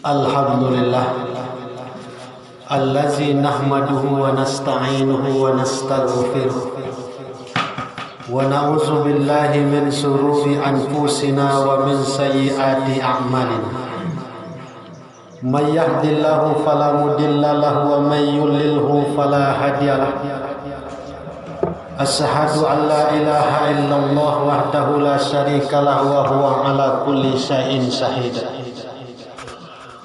Alhamdulillah allazi nahmaduhu wa nasta'inuhu wa nastaghfiruh wa na'udzu billahi min shururi anfusina wa min sayyiati a'malina. May yahdihillahu fala mudilla lahu wa may yudlilhu fala hadiya lahu. Asyhadu an la ilaha illallah wahdahu la syarika lahu wa huwa ala kulli syai'in shahid.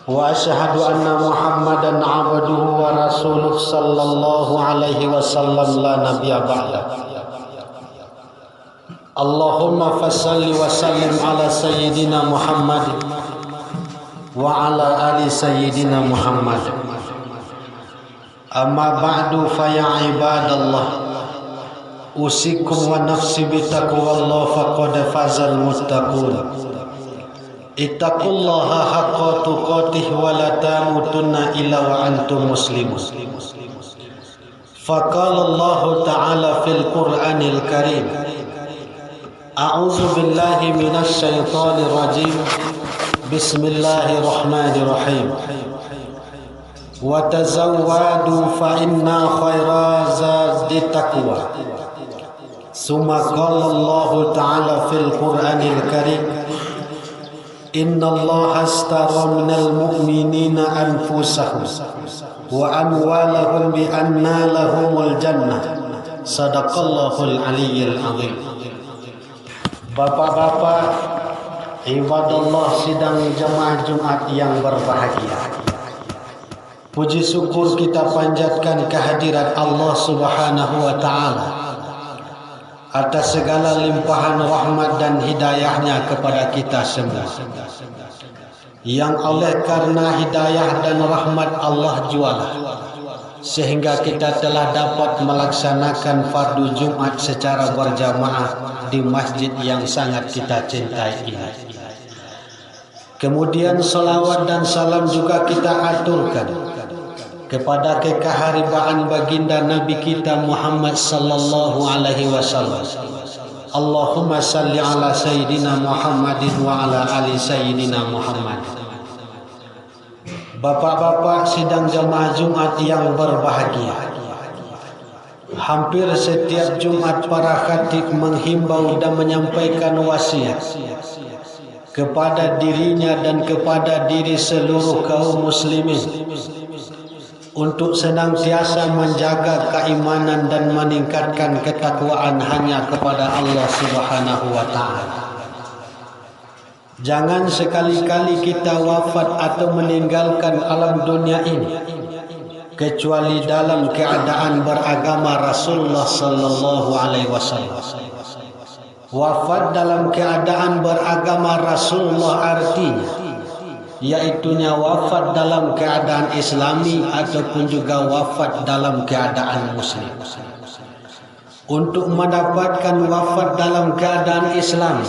Wa asyhadu anna Muhammadan abduhu wa rasuluh sallallahu alaihi wasallam la nabiyya ba'da. Allahumma fassalli wa sallim ala sayyidina Muhammad wa ala ali sayyidina Muhammad. Amma ba'du fa ya ibadallah, usikum wa nafsi bitaqwallah faqad fazal muttaqun. Ittaqullaha haqqa tuqatih wa la tamutunna illa wa antum muslimun. Faqala Allah ta'ala fil Qur'anil Karim, a'udzu billahi minasy syaithanir rajim. Bismillahirrahmanirrahim. Wa tazawwadu fa inna khaira zadi taqwa. Summa qala Allah ta'ala fil Qur'anil Karim, inna Allah astara minal mu'minina anfusahum wa amwalahum bi anna lahumul jannah. Sadaqallahul aliyyil azim. Bapak-bapak, ibadallah sidang jemaah Jumat yang berbahagia, puji syukur kita panjatkan kehadirat Allah Subhanahu wa ta'ala atas segala limpahan rahmat dan hidayahnya kepada kita semua, yang oleh karena hidayah dan rahmat Allah jualah sehingga kita telah dapat melaksanakan fardu Jumat secara berjamaah di masjid yang sangat kita cintai ini. Kemudian salawat dan salam juga kita aturkan kepada kekaharibaan baginda Nabi kita Muhammad sallallahu alaihi wasallam. Allahumma salli ala sayyidina Muhammadin wa ala ali sayyidina Muhammad. Bapak-bapak sidang jamaah Jumat yang berbahagia, hampir setiap Jumat para khatib menghimbau dan menyampaikan wasiat kepada dirinya dan kepada diri seluruh kaum muslimin untuk senantiasa menjaga keimanan dan meningkatkan ketakwaan hanya kepada Allah Subhanahu wa ta'ala. Jangan sekali-kali kita wafat atau meninggalkan alam dunia ini kecuali dalam keadaan beragama Rasulullah sallallahu alaihi wasallam. Wafat dalam keadaan beragama Rasulullah artinya yaitunya wafat dalam keadaan Islami ataupun juga wafat dalam keadaan Muslim. Untuk mendapatkan wafat dalam keadaan Islam,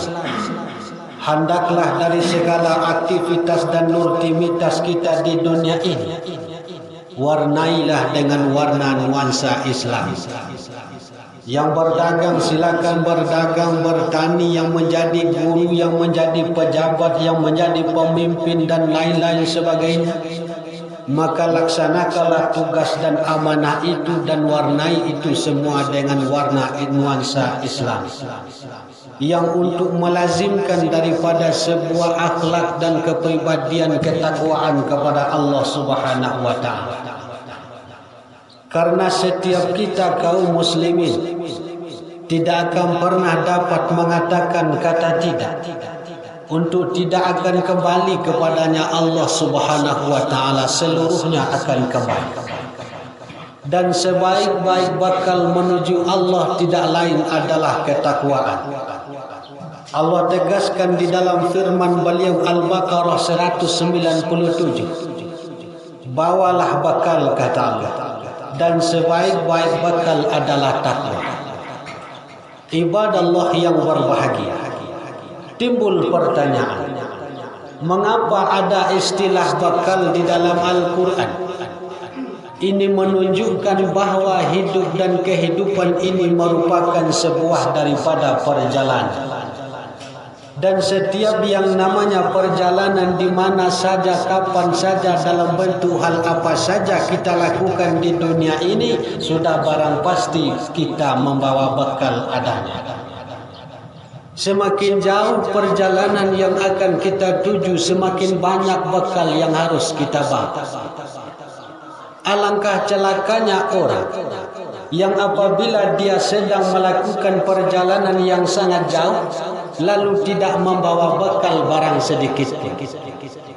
hendaklah dari segala aktivitas dan rutinitas kita di dunia ini warnailah dengan warna nuansa Islam. Yang berdagang silakan berdagang, bertani, yang menjadi guru, yang menjadi pejabat, yang menjadi pemimpin dan lain-lain sebagainya, maka laksanakanlah tugas dan amanah itu dan warnai itu semua dengan warna nuansa Islam, yang untuk melazimkan daripada sebuah akhlak dan kepribadian ketakwaan kepada Allah Subhanahu wa ta'ala. Karena setiap kita kaum muslimin tidak akan pernah dapat mengatakan kata tidak untuk tidak akan kembali kepadanya Allah Subhanahu wa ta'ala. Seluruhnya akan kembali, dan sebaik-baik bakal menuju Allah tidak lain adalah ketakwaan. Allah tegaskan di dalam firman beliau Al-Baqarah 197, bawalah bakal kata Allah, dan sebaik-baik bakal adalah takwa. Ibadallah yang berbahagia, timbul pertanyaan, mengapa ada istilah bakal di dalam Al-Quran? Ini menunjukkan bahwa hidup dan kehidupan ini merupakan sebuah daripada perjalanan. Dan setiap yang namanya perjalanan di mana saja, kapan saja, dalam bentuk hal apa saja kita lakukan di dunia ini, sudah barang pasti kita membawa bekal adanya. Semakin jauh perjalanan yang akan kita tuju, semakin banyak bekal yang harus kita bawa. Alangkah celakanya orang yang apabila dia sedang melakukan perjalanan yang sangat jauh, lalu tidak membawa bekal barang sedikit pun.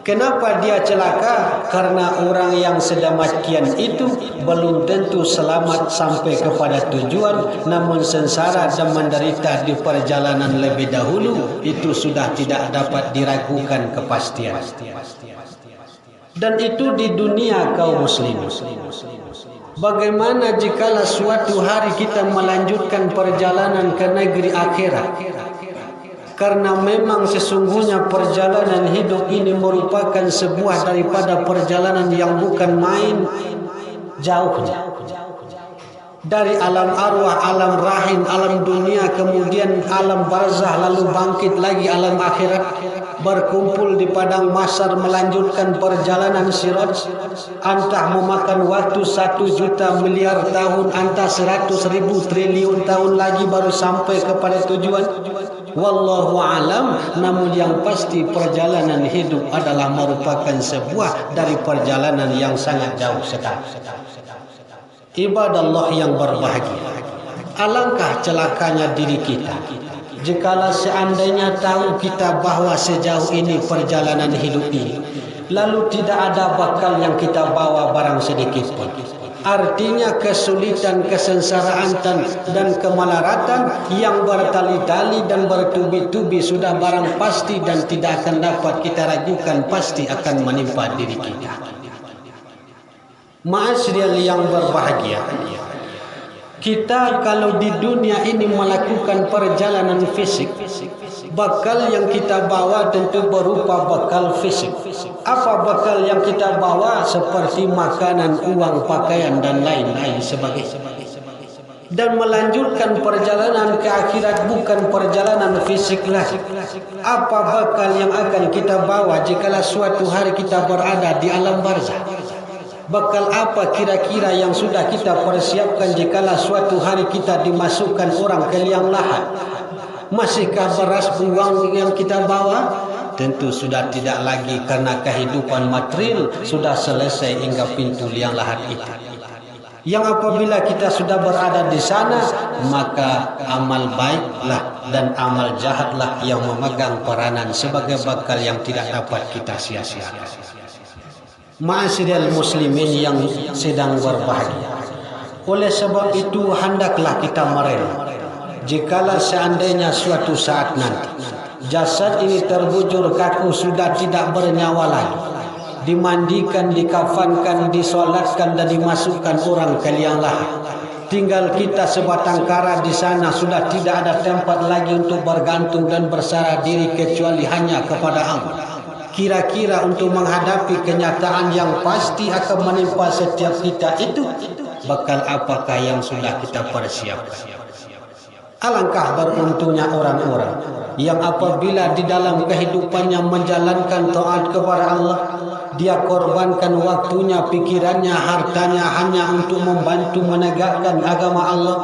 Kenapa dia celaka? Karena orang yang sedemikian itu belum tentu selamat sampai kepada tujuan, namun sengsara dan menderita di perjalanan lebih dahulu. Itu sudah tidak dapat diragukan kepastian. Dan itu di dunia kaum muslimin. Bagaimana jikalau suatu hari kita melanjutkan perjalanan ke negeri akhirat? Karena memang sesungguhnya perjalanan hidup ini merupakan sebuah daripada perjalanan yang bukan main jauhnya. Dari alam arwah, alam rahim, alam dunia, kemudian alam barzah, lalu bangkit lagi alam akhirat, berkumpul di padang mahsyar melanjutkan perjalanan sirat. Entah memakan waktu 1 juta miliar tahun, entah 100.000 triliun tahun lagi baru sampai kepada tujuan. Wallahu alam. Namun yang pasti perjalanan hidup adalah merupakan sebuah dari perjalanan yang sangat jauh sekali. Ibadallah yang berbahagia, alangkah celakanya diri kita jikalau seandainya tahu kita bahawa sejauh ini perjalanan hidup ini, lalu tidak ada bakal yang kita bawa barang sedikit pun. Artinya kesulitan, kesengsaraan dan kemelaratan yang bertali-tali dan bertubi-tubi sudah barang pasti dan tidak akan dapat kita ragukan, pasti akan menimpa diri kita. Ma'asyiral yang berbahagia, kita kalau di dunia ini melakukan perjalanan fisik, bakal yang kita bawa tentu berupa bakal fisik. Apa bakal yang kita bawa? Seperti makanan, uang, pakaian dan lain-lain sebagainya. Dan melanjutkan perjalanan ke akhirat bukan perjalanan fisik lagi. Apa bakal yang akan kita bawa jikalau suatu hari kita berada di alam barzah? Bakal apa kira-kira yang sudah kita persiapkan jikalau suatu hari kita dimasukkan orang ke liang lahat? Masihkah beras uang yang kita bawa? Tentu sudah tidak lagi, karena kehidupan material sudah selesai hingga pintu liang lahat itu. Yang apabila kita sudah berada di sana, maka amal baiklah dan amal jahatlah yang memegang peranan sebagai bakal yang tidak dapat kita sia-siakan. Ma'asyiral muslimin yang sedang berbahagia, oleh sebab itu hendaklah kita merela jikalau seandainya suatu saat nanti jasad ini terbujur kaku, sudah tidak bernyawa lagi, dimandikan, dikafankan, disolatkan dan dimasukkan orang ke liang lahat, tinggal kita sebatang kara di sana, sudah tidak ada tempat lagi untuk bergantung dan bersarah diri kecuali hanya kepada Allah. Kira-kira untuk menghadapi kenyataan yang pasti akan menimpa setiap kita itu, bakal apakah yang sudah kita persiapkan? Alangkah beruntungnya orang-orang yang apabila di dalam kehidupannya menjalankan taat kepada Allah, dia korbankan waktunya, pikirannya, hartanya hanya untuk membantu menegakkan agama Allah.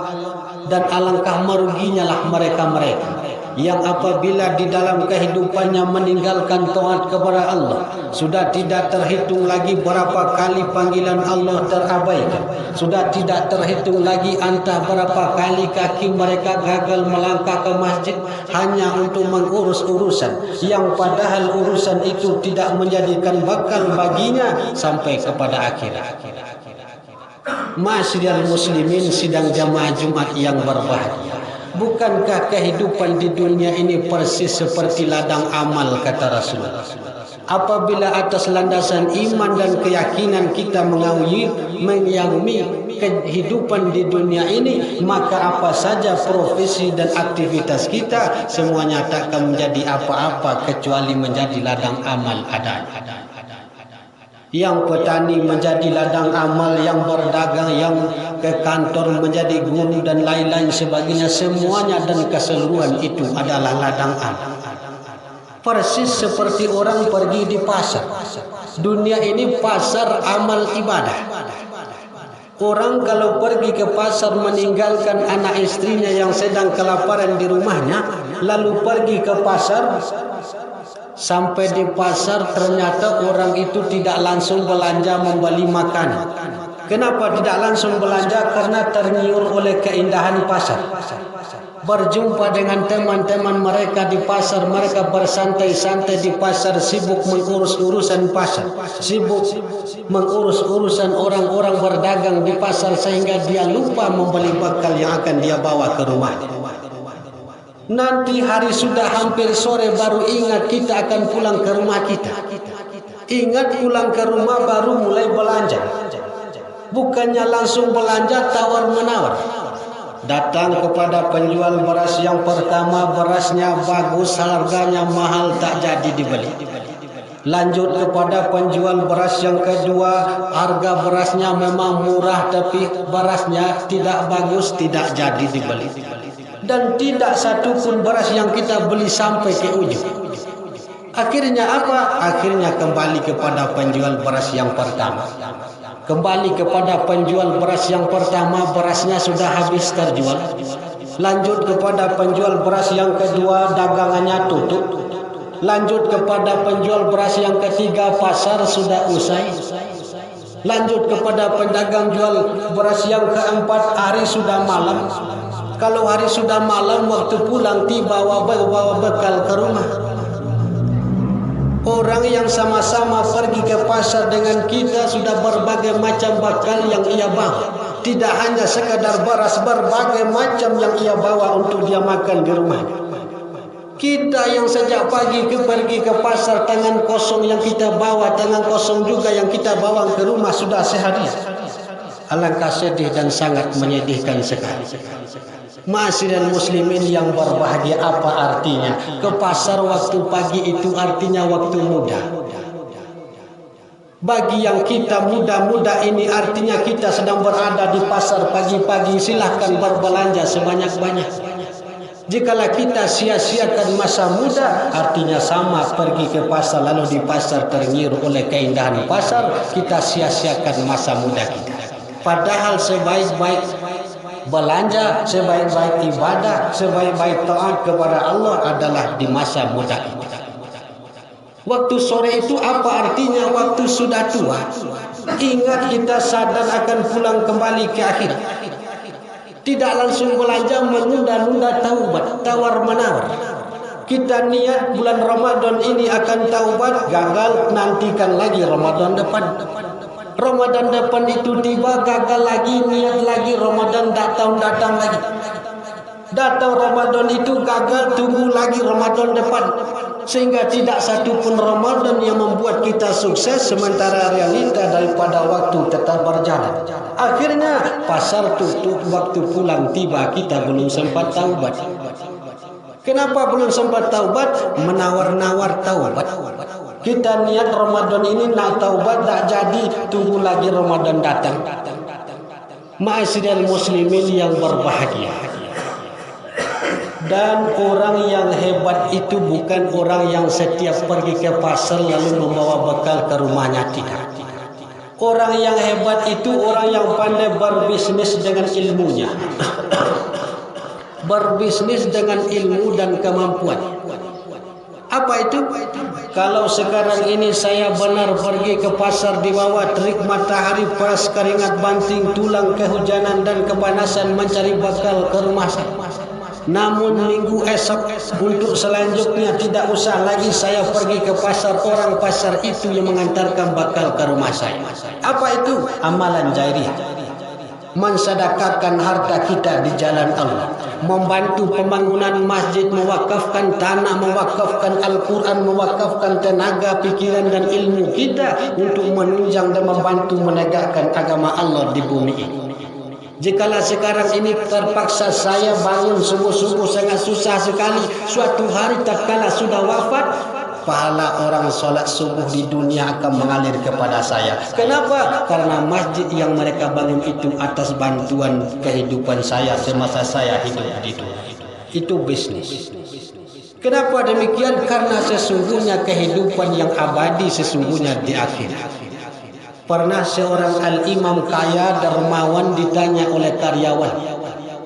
Dan alangkah meruginya lah mereka-mereka yang apabila di dalam kehidupannya meninggalkan taat kepada Allah, sudah tidak terhitung lagi berapa kali panggilan Allah terabaikan, sudah tidak terhitung lagi entah berapa kali kaki mereka gagal melangkah ke masjid hanya untuk mengurus urusan yang padahal urusan itu tidak menjadikan bakal baginya sampai kepada akhirat. Ma'asyiral muslimin sidang jamaah Jumat yang berbahagia, bukankah kehidupan di dunia ini persis seperti ladang amal, kata Rasulullah? Apabila atas landasan iman dan keyakinan kita mengayomi kehidupan di dunia ini, maka apa saja profesi dan aktivitas kita semuanya takkan menjadi apa-apa kecuali menjadi ladang amal adanya. Yang petani menjadi ladang amal, yang berdagang, yang ke kantor menjadi guru dan lain-lain sebagainya, semuanya dan keseluruhan itu adalah ladang amal. Persis seperti orang pergi di pasar. Dunia ini pasar amal ibadah. Orang kalau pergi ke pasar meninggalkan anak istrinya yang sedang kelaparan di rumahnya, lalu pergi ke pasar, sampai di pasar ternyata orang itu tidak langsung belanja membeli makanan. Kenapa tidak langsung belanja? Karena tergiur oleh keindahan pasar. Berjumpa dengan teman-teman mereka di pasar, mereka bersantai-santai di pasar, sibuk mengurus urusan pasar, sibuk mengurus urusan orang-orang berdagang di pasar, sehingga dia lupa membeli bekal yang akan dia bawa ke rumah. Nanti hari sudah hampir sore baru ingat kita akan pulang ke rumah kita. Ingat pulang ke rumah baru mulai belanja. Bukannya langsung belanja tawar-menawar. Datang kepada penjual beras yang pertama, berasnya bagus, harganya mahal, tak jadi dibeli. Lanjut kepada penjual beras yang kedua, harga berasnya memang murah tapi berasnya tidak bagus, tidak jadi dibeli. Dan tidak satu pun beras yang kita beli sampai ke ujung. Akhirnya apa? Akhirnya kembali kepada penjual beras yang pertama. Kembali kepada penjual beras yang pertama, berasnya sudah habis terjual. Lanjut kepada penjual beras yang kedua, dagangannya tutup. Lanjut kepada penjual beras yang ketiga, pasar sudah usai. Lanjut kepada pedagang jual beras yang keempat, hari sudah malam. Kalau hari sudah malam, waktu pulang tiba bawa bekal ke rumah. Orang yang sama-sama pergi ke pasar dengan kita sudah berbagai macam bekal yang ia bawa. Tidak hanya sekadar beras, berbagai macam yang ia bawa untuk dia makan di rumahnya. Kita yang sejak pagi pergi ke pasar, tangan kosong yang kita bawa, tangan kosong juga yang kita bawa ke rumah sudah seharian. Alangkah sedih dan sangat menyedihkan sekali. Ma'asyiral muslimin yang berbahagia, apa artinya? Ke pasar waktu pagi itu artinya waktu muda. Bagi yang kita muda-muda ini artinya kita sedang berada di pasar pagi-pagi, silahkan berbelanja sebanyak-banyak. Jikalau kita sia-siakan masa muda, artinya sama pergi ke pasar lalu di pasar tergiur oleh keindahan pasar, kita sia-siakan masa muda kita. Padahal sebaik-baik belanja, sebaik-baik ibadah, sebaik-baik taat kepada Allah adalah di masa muda itu. Waktu sore itu apa artinya? Waktu sudah tua. Ingat kita sadar akan pulang kembali ke akhirat. Tidak langsung belanja, menunda-nunda taubat, tawar-menawar. Kita niat bulan Ramadan ini akan taubat, gagal, nantikan lagi Ramadan depan. Ramadan depan itu tiba, gagal lagi, niat lagi, Ramadan datang lagi. Datang Ramadan itu gagal, tunggu lagi Ramadan depan. Sehingga tidak satu pun Ramadan yang membuat kita sukses, sementara realita daripada waktu tetap berjalan. Akhirnya pasar tutup, waktu pulang tiba, kita belum sempat taubat. Kenapa belum sempat taubat? Menawar-nawar taubat. Kita niat Ramadan ini nak taubat, tak jadi, tunggu lagi Ramadan datang. Ma'asyiral muslimin yang berbahagia. Dan orang yang hebat itu bukan orang yang setiap pergi ke pasar lalu membawa bekal ke rumahnya, tidak. Orang yang hebat itu orang yang pandai berbisnis dengan ilmunya. Berbisnis dengan ilmu dan kemampuan. Apa itu? Kalau sekarang ini saya benar pergi ke pasar di bawah terik matahari, panas, keringat banting, tulang, kehujanan dan kepanasan mencari bekal ke rumah saya. Namun minggu esok untuk selanjutnya tidak usah lagi saya pergi ke pasar, orang pasar itu yang mengantarkan bekal ke rumah saya. Apa itu? Amalan jariah. Mensedekahkan harta kita di jalan Allah, membantu pembangunan masjid, mewakafkan tanah, mewakafkan Al-Quran, mewakafkan tenaga, pikiran dan ilmu kita untuk menunjang dan membantu menegakkan agama Allah di bumi ini. Jikalau sekarang ini terpaksa saya bangun subuh-subuh sangat susah sekali, suatu hari tatkala sudah wafat, pahala orang solat subuh di dunia akan mengalir kepada saya. Kenapa? Karena masjid yang mereka bangun itu atas bantuan kehidupan saya semasa saya hidup di dunia. Itu bisnis. Kenapa demikian? Karena sesungguhnya kehidupan yang abadi sesungguhnya di akhir. Pernah seorang al-imam kaya dermawan ditanya oleh karyawan,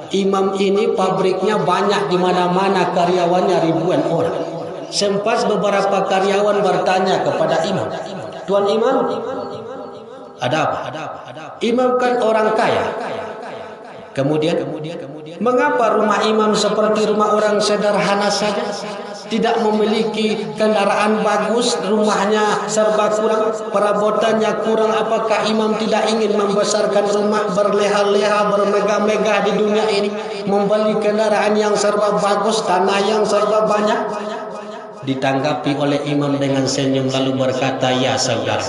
imam ini pabriknya banyak di mana-mana, karyawannya ribuan orang. Sempat beberapa karyawan bertanya kepada imam, Tuan Imam, ada apa? Imam kan orang kaya. Kemudian, mengapa rumah imam seperti rumah orang sederhana saja? Tidak memiliki kendaraan bagus, rumahnya serba kurang, perabotannya kurang. Apakah imam tidak ingin membesarkan rumah, berleha-leha, bermegah-megah di dunia ini, membeli kendaraan yang serba bagus, tanah yang serba banyak? Ditanggapi oleh imam dengan senyum lalu berkata, ya saudara,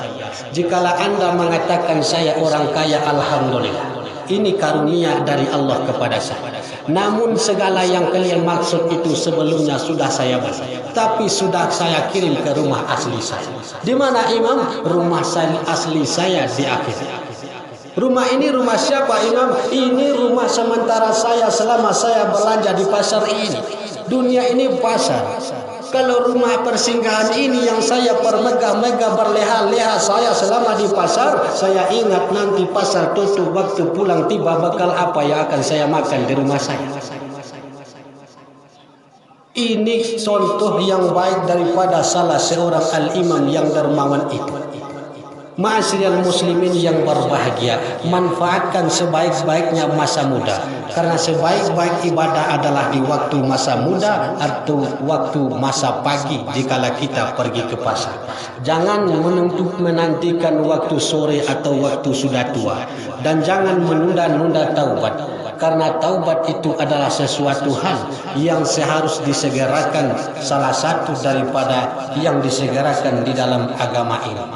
jikalau anda mengatakan saya orang kaya, alhamdulillah, ini karunia dari Allah kepada saya. Namun segala yang kalian maksud itu sebelumnya sudah saya buat, tapi sudah saya kirim ke rumah asli saya. Di mana imam? Rumah asli saya di akhir. Rumah ini rumah siapa imam? Ini rumah sementara saya selama saya belanja di pasar ini. Dunia ini pasar. Kalau rumah persinggahan ini yang saya permegah-megah berleha-leha saya selama di pasar, saya ingat nanti pasar tutup, waktu pulang tiba bekal apa yang akan saya makan di rumah saya. Ini contoh yang baik daripada salah seorang al-imam yang dermawan itu. Ma'asyiral muslimin yang berbahagia, manfaatkan sebaik-baiknya masa muda. Karena sebaik-baik ibadah adalah di waktu masa muda atau waktu masa pagi jikala kita pergi ke pasar. Jangan menantikan waktu sore atau waktu sudah tua. Dan jangan menunda-nunda taubat. Karena taubat itu adalah sesuatu hal yang seharus disegerakan, salah satu daripada yang disegerakan di dalam agama ini.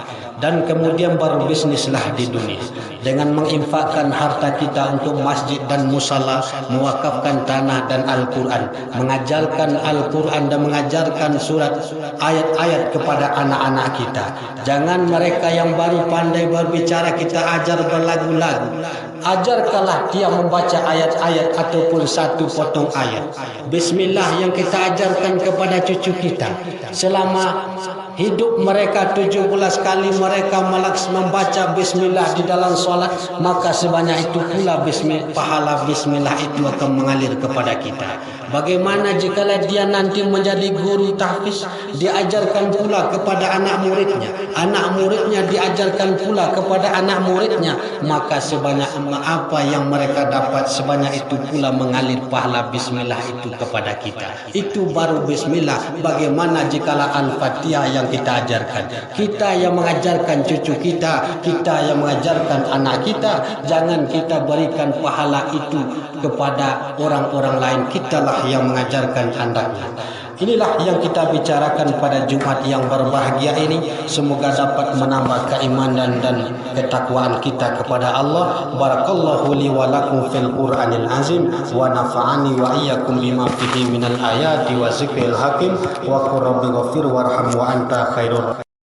Dan kemudian berbisnislah di dunia dengan menginfakkan harta kita untuk masjid dan musala, mewakafkan tanah dan Al-Quran, mengajarkan Al-Quran dan mengajarkan surat ayat-ayat kepada anak-anak kita. Jangan mereka yang baru pandai berbicara kita ajar berlagu-lagu. Ajarkanlah dia membaca ayat-ayat ataupun satu potong ayat. Bismillah yang kita ajarkan kepada cucu kita. Selama hidup mereka 17 kali mereka membaca bismillah di dalam solat, maka sebanyak itu pula pahala bismillah itu akan mengalir kepada kita. Bagaimana jika dia nanti menjadi guru tahfiz, diajarkan pula kepada anak muridnya diajarkan pula kepada anak muridnya, maka sebanyak apa yang mereka dapat sebanyak itu pula mengalir pahala bismillah itu kepada kita. Itu baru bismillah. Bagaimana jika Al-Fatihah yang kita ajarkan, kita yang mengajarkan cucu kita, kita yang mengajarkan anak kita, jangan kita berikan pahala itu kepada orang-orang lain, kitalah yang mengajarkan anaknya. Inilah yang kita bicarakan pada Jumat yang berbahagia ini. Semoga dapat menambah keimanan dan ketakwaan kita kepada Allah. Barakallahu li wa lakum fil Qur'anil azim wa nafa'ani wa iyyakum bima fihi minal ayati wa zikril hakim wa qur rabbi ghafir warham wa anta khairur